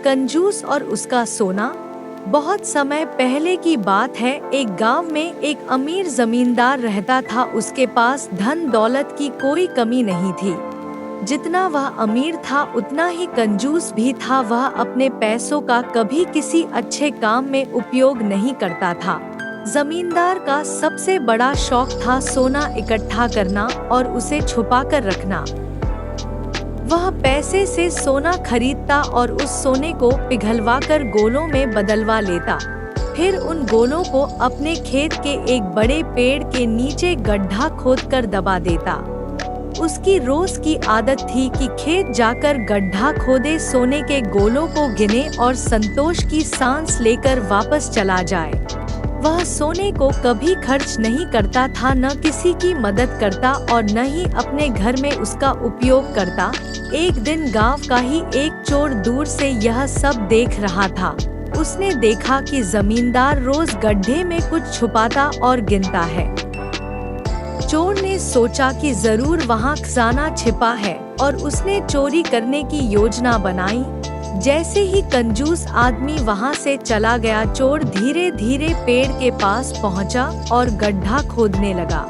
कंजूस और उसका सोना। बहुत समय पहले की बात है। एक गांव में एक अमीर जमींदार रहता था। उसके पास धन दौलत की कोई कमी नहीं थी। जितना वह अमीर था उतना ही कंजूस भी था। वह अपने पैसों का कभी किसी अच्छे काम में उपयोग नहीं करता था। जमींदार का सबसे बड़ा शौक था सोना इकट्ठा करना और उसे छुपा कर रखना। वह पैसे से सोना खरीदता और उस सोने को पिघलवाकर गोलों में बदलवा लेता। फिर उन गोलों को अपने खेत के एक बड़े पेड़ के नीचे गड्ढा खोदकर दबा देता। उसकी रोज की आदत थी कि खेत जाकर गड्ढा खोदे सोने के गोलों को गिने और संतोष की सांस लेकर वापस चला जाए। वह सोने को कभी खर्च नहीं करता था, न किसी की मदद करता और न ही अपने घर में उसका उपयोग करता। एक दिन गांव का ही एक चोर दूर से यह सब देख रहा था। उसने देखा कि जमींदार रोज गड्ढे में कुछ छुपाता और गिनता है। चोर ने सोचा कि जरूर वहां खजाना छिपा है और उसने चोरी करने की योजना बनाई। जैसे ही कंजूस आदमी वहां से चला गया, चोर धीरे धीरे पेड़ के पास पहुंचा और गड्ढा खोदने लगा।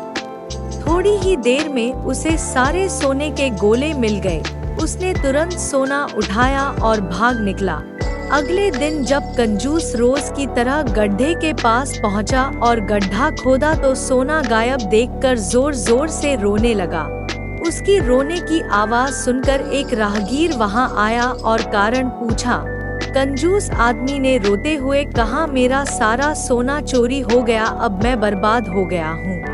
थोड़ी ही देर में उसे सारे सोने के गोले मिल गए। उसने तुरंत सोना उठाया और भाग निकला। अगले दिन जब कंजूस रोज की तरह गड्ढे के पास पहुंचा और गड्ढा खोदा तो सोना गायब देखकर जोर जोर से रोने लगा। उसकी रोने की आवाज सुनकर एक राहगीर वहां आया और कारण पूछा। कंजूस आदमी ने रोते हुए कहा, मेरा सारा सोना चोरी हो गया, अब मैं बर्बाद हो गया हूँ।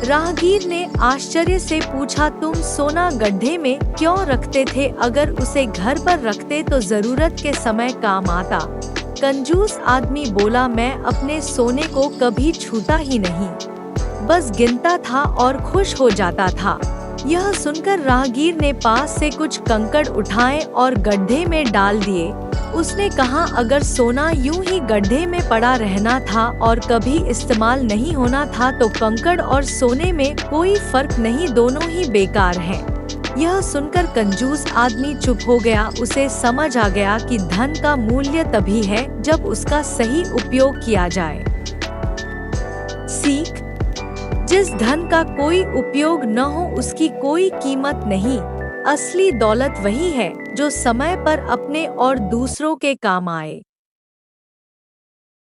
राहगीर ने आश्चर्य से पूछा, तुम सोना गड्ढे में क्यों रखते थे? अगर उसे घर पर रखते तो जरूरत के समय काम आता। कंजूस आदमी बोला, मैं अपने सोने को कभी छूता ही नहीं, बस गिनता था और खुश हो जाता था। यह सुनकर राहगीर ने पास से कुछ कंकड़ उठाए और गड्ढे में डाल दिए। उसने कहा, अगर सोना यूं ही गड्ढे में पड़ा रहना था और कभी इस्तेमाल नहीं होना था तो कंकड़ और सोने में कोई फर्क नहीं, दोनों ही बेकार हैं। यह सुनकर कंजूस आदमी चुप हो गया। उसे समझ आ गया कि धन का मूल्य तभी है जब उसका सही उपयोग किया जाए। सीख: जिस धन का कोई उपयोग न हो उसकी कोई कीमत नहीं। असली दौलत वही है जो समय पर अपने और दूसरों के काम आए।